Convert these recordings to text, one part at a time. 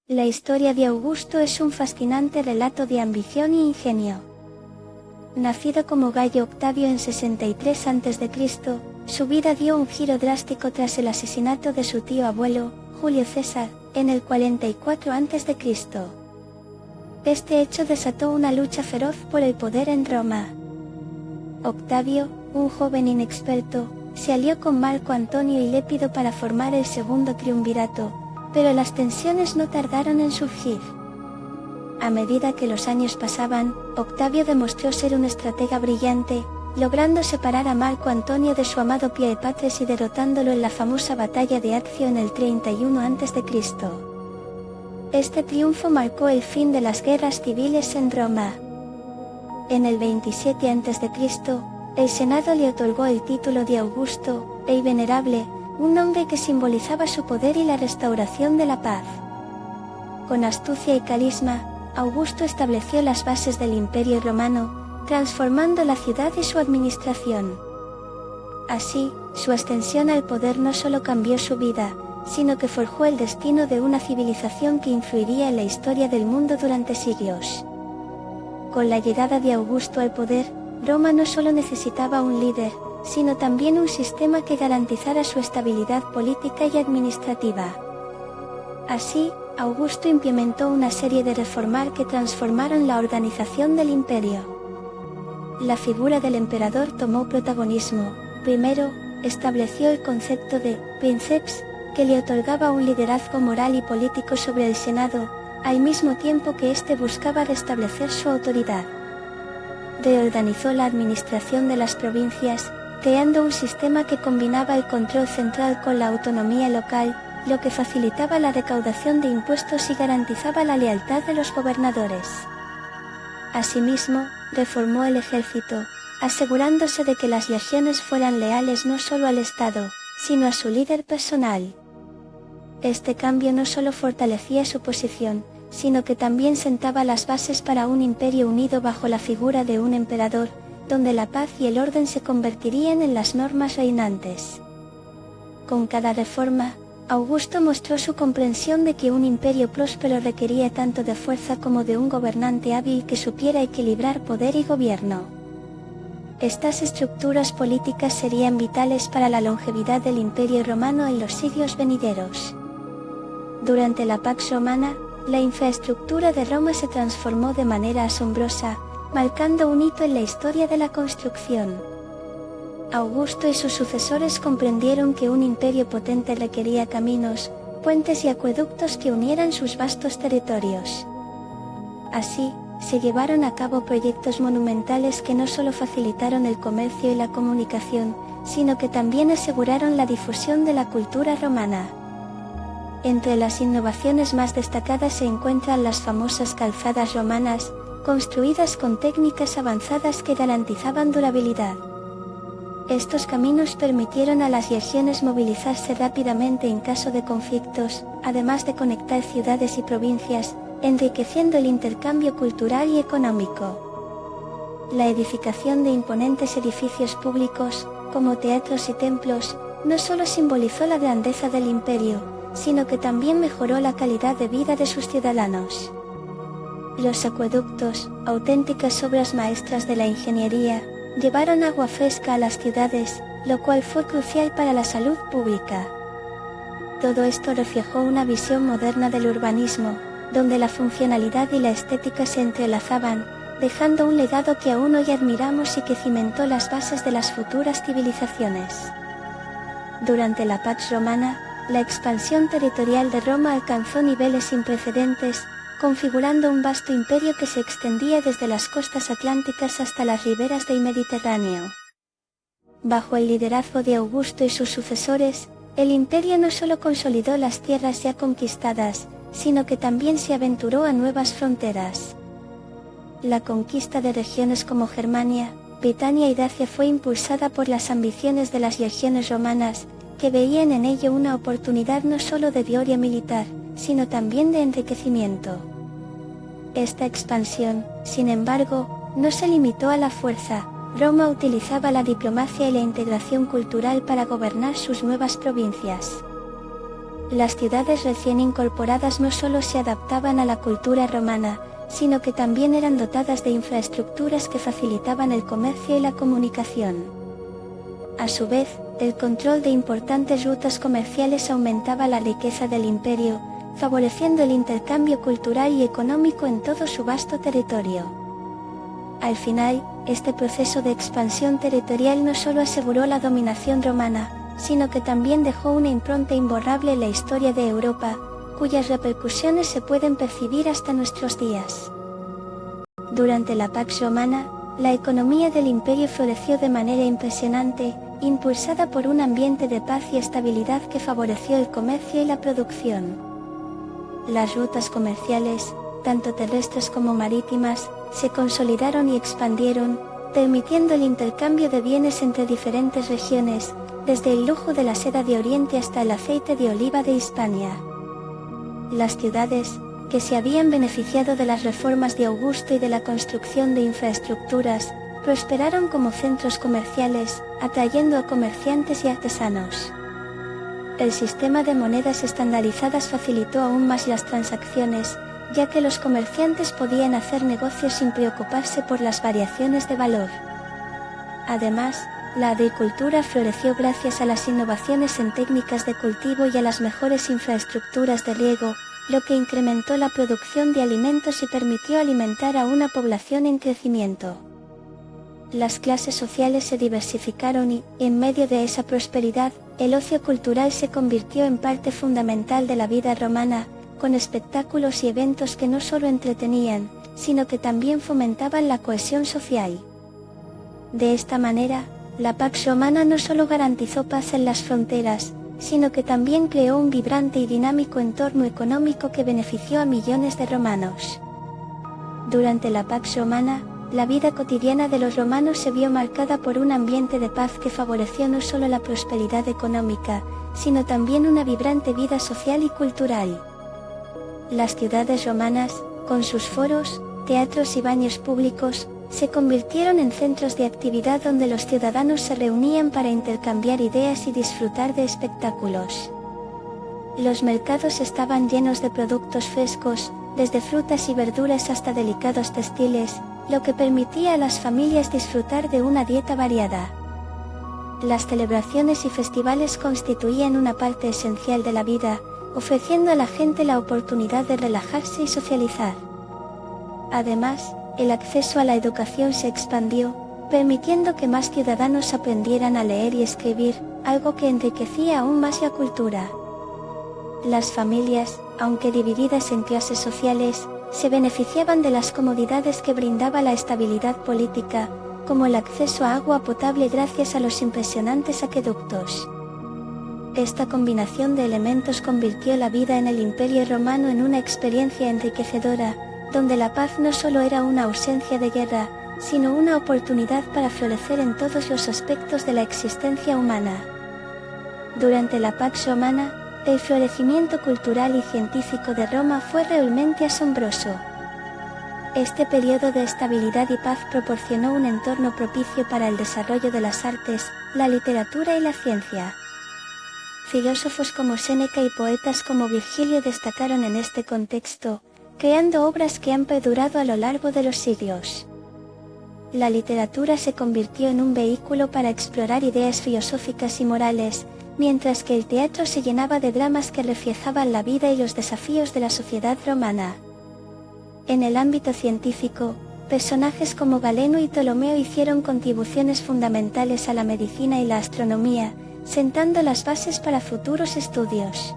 La historia de Augusto es un fascinante relato de ambición y ingenio. Nacido como Gayo Octavio en 63 a.C., su vida dio un giro drástico tras el asesinato de su tío abuelo, Julio César, en el 44 a.C. Este hecho desató una lucha feroz por el poder en Roma. Octavio, un joven inexperto, se alió con Marco Antonio y Lépido para formar el segundo triunvirato, pero las tensiones no tardaron en surgir. A medida que los años pasaban, Octavio demostró ser un estratega brillante, logrando separar a Marco Antonio de su amado Piepatres y derrotándolo en la famosa batalla de Accio en el 31 a.C. Este triunfo marcó el fin de las guerras civiles en Roma. En el 27 a.C., el Senado le otorgó el título de Augusto, el Venerable, un nombre que simbolizaba su poder y la restauración de la paz. Con astucia y carisma, Augusto estableció las bases del Imperio Romano, transformando la ciudad y su administración. Así, su ascensión al poder no solo cambió su vida, sino que forjó el destino de una civilización que influiría en la historia del mundo durante siglos. Con la llegada de Augusto al poder, Roma no solo necesitaba un líder, sino también un sistema que garantizara su estabilidad política y administrativa. Así, Augusto implementó una serie de reformas que transformaron la organización del imperio. La figura del emperador tomó protagonismo. Primero, estableció el concepto de princeps, que le otorgaba un liderazgo moral y político sobre el Senado, al mismo tiempo que éste buscaba restablecer su autoridad. Reorganizó la administración de las provincias, creando un sistema que combinaba el control central con la autonomía local, lo que facilitaba la recaudación de impuestos y garantizaba la lealtad de los gobernadores. Asimismo, reformó el ejército, asegurándose de que las legiones fueran leales no solo al Estado, sino a su líder personal. Este cambio no solo fortalecía su posición, sino que también sentaba las bases para un imperio unido bajo la figura de un emperador, donde la paz y el orden se convertirían en las normas reinantes. Con cada reforma, Augusto mostró su comprensión de que un imperio próspero requería tanto de fuerza como de un gobernante hábil que supiera equilibrar poder y gobierno. Estas estructuras políticas serían vitales para la longevidad del Imperio Romano en los siglos venideros. Durante la Pax Romana, la infraestructura de Roma se transformó de manera asombrosa, marcando un hito en la historia de la construcción. Augusto y sus sucesores comprendieron que un imperio potente requería caminos, puentes y acueductos que unieran sus vastos territorios. Así, se llevaron a cabo proyectos monumentales que no solo facilitaron el comercio y la comunicación, sino que también aseguraron la difusión de la cultura romana. Entre las innovaciones más destacadas se encuentran las famosas calzadas romanas, construidas con técnicas avanzadas que garantizaban durabilidad. Estos caminos permitieron a las legiones movilizarse rápidamente en caso de conflictos, además de conectar ciudades y provincias, enriqueciendo el intercambio cultural y económico. La edificación de imponentes edificios públicos, como teatros y templos, no solo simbolizó la grandeza del imperio, sino que también mejoró la calidad de vida de sus ciudadanos. Los acueductos, auténticas obras maestras de la ingeniería, llevaron agua fresca a las ciudades, lo cual fue crucial para la salud pública. Todo esto reflejó una visión moderna del urbanismo, donde la funcionalidad y la estética se entrelazaban, dejando un legado que aún hoy admiramos y que cimentó las bases de las futuras civilizaciones. Durante la Pax Romana, la expansión territorial de Roma alcanzó niveles sin precedentes, configurando un vasto imperio que se extendía desde las costas atlánticas hasta las riberas del Mediterráneo. Bajo el liderazgo de Augusto y sus sucesores, el imperio no solo consolidó las tierras ya conquistadas, sino que también se aventuró a nuevas fronteras. La conquista de regiones como Germania, Britania y Dacia fue impulsada por las ambiciones de las legiones romanas, que veían en ello una oportunidad no solo de gloria militar, sino también de enriquecimiento. Esta expansión, sin embargo, no se limitó a la fuerza. Roma utilizaba la diplomacia y la integración cultural para gobernar sus nuevas provincias. Las ciudades recién incorporadas no solo se adaptaban a la cultura romana, sino que también eran dotadas de infraestructuras que facilitaban el comercio y la comunicación. A su vez, el control de importantes rutas comerciales aumentaba la riqueza del imperio, favoreciendo el intercambio cultural y económico en todo su vasto territorio. Al final, este proceso de expansión territorial no solo aseguró la dominación romana, sino que también dejó una impronta imborrable en la historia de Europa, cuyas repercusiones se pueden percibir hasta nuestros días. Durante la Pax Romana, la economía del imperio floreció de manera impresionante, impulsada por un ambiente de paz y estabilidad que favoreció el comercio y la producción. Las rutas comerciales, tanto terrestres como marítimas, se consolidaron y expandieron, permitiendo el intercambio de bienes entre diferentes regiones, desde el lujo de la seda de Oriente hasta el aceite de oliva de Hispania. Las ciudades, que se habían beneficiado de las reformas de Augusto y de la construcción de infraestructuras, prosperaron como centros comerciales, atrayendo a comerciantes y artesanos. El sistema de monedas estandarizadas facilitó aún más las transacciones, ya que los comerciantes podían hacer negocios sin preocuparse por las variaciones de valor. Además, la agricultura floreció gracias a las innovaciones en técnicas de cultivo y a las mejores infraestructuras de riego, lo que incrementó la producción de alimentos y permitió alimentar a una población en crecimiento. Las clases sociales se diversificaron y, en medio de esa prosperidad, el ocio cultural se convirtió en parte fundamental de la vida romana, con espectáculos y eventos que no solo entretenían, sino que también fomentaban la cohesión social. De esta manera, la Pax Romana no solo garantizó paz en las fronteras, sino que también creó un vibrante y dinámico entorno económico que benefició a millones de romanos. Durante la Pax Romana, la vida cotidiana de los romanos se vio marcada por un ambiente de paz que favoreció no solo la prosperidad económica, sino también una vibrante vida social y cultural. Las ciudades romanas, con sus foros, teatros y baños públicos, se convirtieron en centros de actividad donde los ciudadanos se reunían para intercambiar ideas y disfrutar de espectáculos. Los mercados estaban llenos de productos frescos, desde frutas y verduras hasta delicados textiles, lo que permitía a las familias disfrutar de una dieta variada. Las celebraciones y festivales constituían una parte esencial de la vida, ofreciendo a la gente la oportunidad de relajarse y socializar. Además, el acceso a la educación se expandió, permitiendo que más ciudadanos aprendieran a leer y escribir, algo que enriquecía aún más la cultura. Las familias, aunque divididas en clases sociales, se beneficiaban de las comodidades que brindaba la estabilidad política, como el acceso a agua potable gracias a los impresionantes acueductos. Esta combinación de elementos convirtió la vida en el Imperio Romano en una experiencia enriquecedora, donde la paz no solo era una ausencia de guerra, sino una oportunidad para florecer en todos los aspectos de la existencia humana. Durante la Pax Romana, el florecimiento cultural y científico de Roma fue realmente asombroso. Este periodo de estabilidad y paz proporcionó un entorno propicio para el desarrollo de las artes, la literatura y la ciencia. Filósofos como Séneca y poetas como Virgilio destacaron en este contexto, creando obras que han perdurado a lo largo de los siglos. La literatura se convirtió en un vehículo para explorar ideas filosóficas y morales, mientras que el teatro se llenaba de dramas que reflejaban la vida y los desafíos de la sociedad romana. En el ámbito científico, personajes como Galeno y Ptolomeo hicieron contribuciones fundamentales a la medicina y la astronomía, sentando las bases para futuros estudios.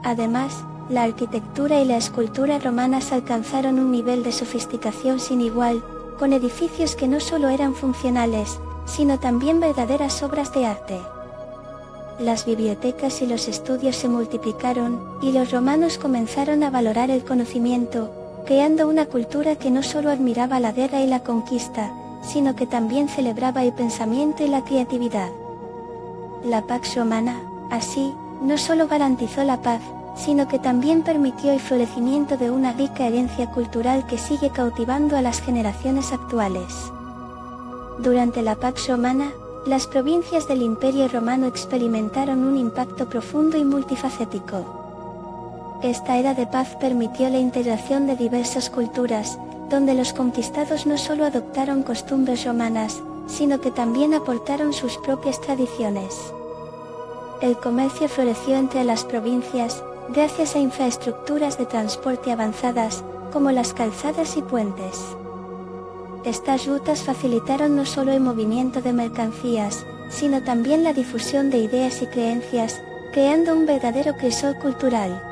Además, la arquitectura y la escultura romanas alcanzaron un nivel de sofisticación sin igual, con edificios que no solo eran funcionales, sino también verdaderas obras de arte. Las bibliotecas y los estudios se multiplicaron, y los romanos comenzaron a valorar el conocimiento, creando una cultura que no solo admiraba la guerra y la conquista, sino que también celebraba el pensamiento y la creatividad. La Pax Romana, así, no solo garantizó la paz, sino que también permitió el florecimiento de una rica herencia cultural que sigue cautivando a las generaciones actuales. Durante la Pax Romana, las provincias del Imperio Romano experimentaron un impacto profundo y multifacético. Esta era de paz permitió la integración de diversas culturas, donde los conquistados no solo adoptaron costumbres romanas, sino que también aportaron sus propias tradiciones. El comercio floreció entre las provincias, gracias a infraestructuras de transporte avanzadas, como las calzadas y puentes. Estas rutas facilitaron no solo el movimiento de mercancías, sino también la difusión de ideas y creencias, creando un verdadero crisol cultural.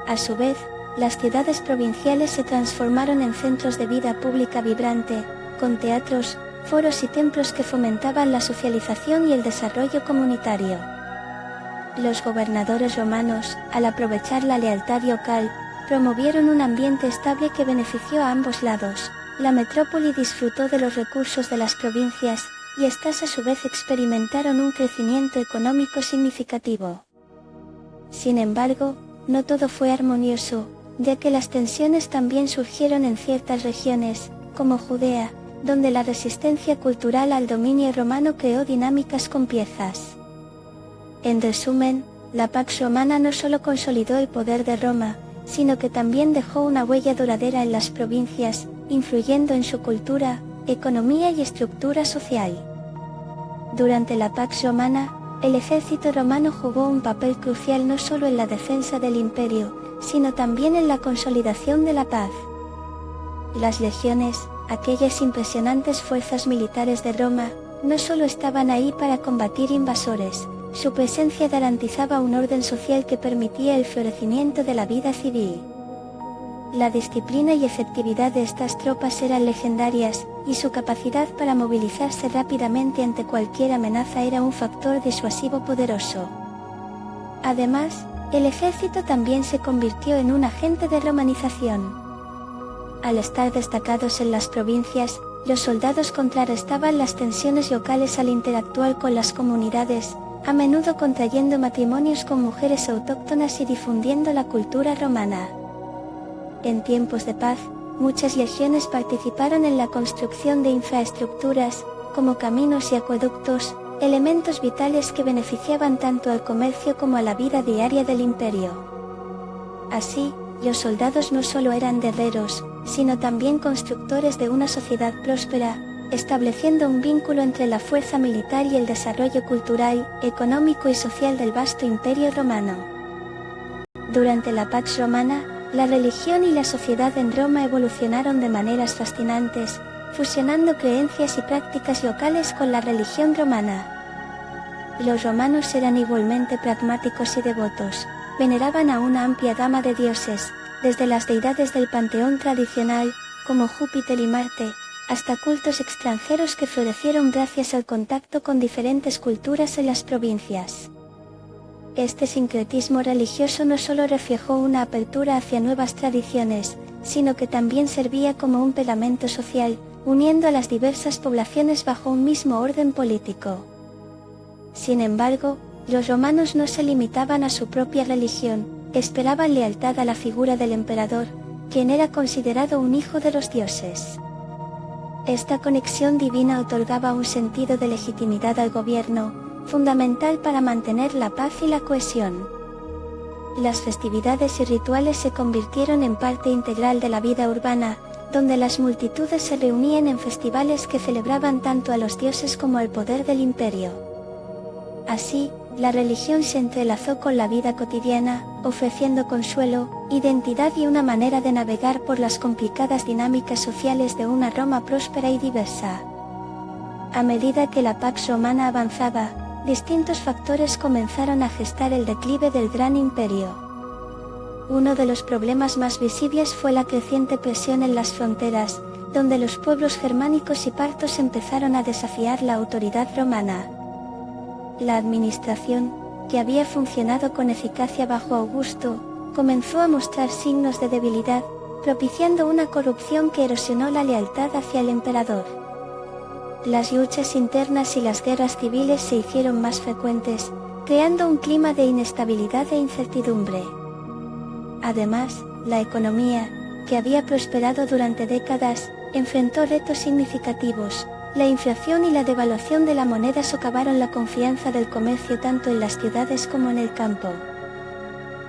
A su vez, las ciudades provinciales se transformaron en centros de vida pública vibrante, con teatros, foros y templos que fomentaban la socialización y el desarrollo comunitario. Los gobernadores romanos, al aprovechar la lealtad local, promovieron un ambiente estable que benefició a ambos lados. La metrópoli disfrutó de los recursos de las provincias, y éstas a su vez experimentaron un crecimiento económico significativo. Sin embargo, no todo fue armonioso, ya que las tensiones también surgieron en ciertas regiones, como Judea, donde la resistencia cultural al dominio romano creó dinámicas complejas. En resumen, la Pax Romana no solo consolidó el poder de Roma, sino que también dejó una huella duradera en las provincias, influyendo en su cultura, economía y estructura social. Durante la Pax Romana, el ejército romano jugó un papel crucial no solo en la defensa del imperio, sino también en la consolidación de la paz. Las legiones, aquellas impresionantes fuerzas militares de Roma, no solo estaban ahí para combatir invasores, su presencia garantizaba un orden social que permitía el florecimiento de la vida civil. La disciplina y efectividad de estas tropas eran legendarias, y su capacidad para movilizarse rápidamente ante cualquier amenaza era un factor disuasivo poderoso. Además, el ejército también se convirtió en un agente de romanización. Al estar destacados en las provincias, los soldados contrarrestaban las tensiones locales al interactuar con las comunidades, a menudo contrayendo matrimonios con mujeres autóctonas y difundiendo la cultura romana. En tiempos de paz, muchas legiones participaron en la construcción de infraestructuras, como caminos y acueductos, elementos vitales que beneficiaban tanto al comercio como a la vida diaria del imperio. Así, los soldados no solo eran guerreros, sino también constructores de una sociedad próspera, estableciendo un vínculo entre la fuerza militar y el desarrollo cultural, económico y social del vasto imperio romano. Durante la Pax Romana, la religión y la sociedad en Roma evolucionaron de maneras fascinantes, fusionando creencias y prácticas locales con la religión romana. Los romanos eran igualmente pragmáticos y devotos, veneraban a una amplia gama de dioses, desde las deidades del panteón tradicional, como Júpiter y Marte, hasta cultos extranjeros que florecieron gracias al contacto con diferentes culturas en las provincias. Este sincretismo religioso no solo reflejó una apertura hacia nuevas tradiciones, sino que también servía como un pegamento social, uniendo a las diversas poblaciones bajo un mismo orden político. Sin embargo, los romanos no se limitaban a su propia religión, esperaban lealtad a la figura del emperador, quien era considerado un hijo de los dioses. Esta conexión divina otorgaba un sentido de legitimidad al gobierno, fundamental para mantener la paz y la cohesión. Las festividades y rituales se convirtieron en parte integral de la vida urbana, donde las multitudes se reunían en festivales que celebraban tanto a los dioses como al poder del imperio. Así, la religión se entrelazó con la vida cotidiana, ofreciendo consuelo, identidad y una manera de navegar por las complicadas dinámicas sociales de una Roma próspera y diversa. A medida que la Pax Romana avanzaba, distintos factores comenzaron a gestar el declive del gran imperio. Uno de los problemas más visibles fue la creciente presión en las fronteras, donde los pueblos germánicos y partos empezaron a desafiar la autoridad romana. La administración, que había funcionado con eficacia bajo Augusto, comenzó a mostrar signos de debilidad, propiciando una corrupción que erosionó la lealtad hacia el emperador. Las luchas internas y las guerras civiles se hicieron más frecuentes, creando un clima de inestabilidad e incertidumbre. Además, la economía, que había prosperado durante décadas, enfrentó retos significativos. La inflación y la devaluación de la moneda socavaron la confianza del comercio tanto en las ciudades como en el campo.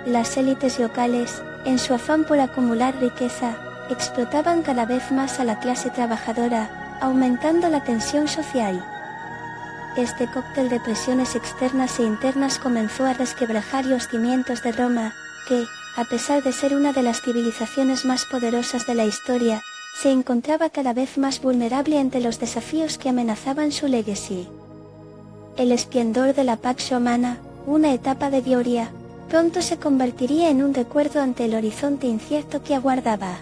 Las élites locales, en su afán por acumular riqueza, explotaban cada vez más a la clase trabajadora, aumentando la tensión social. Este cóctel de presiones externas e internas comenzó a resquebrajar los cimientos de Roma, que, a pesar de ser una de las civilizaciones más poderosas de la historia, se encontraba cada vez más vulnerable ante los desafíos que amenazaban su legacy. El esplendor de la Pax Romana, una etapa de gloria, pronto se convertiría en un recuerdo ante el horizonte incierto que aguardaba.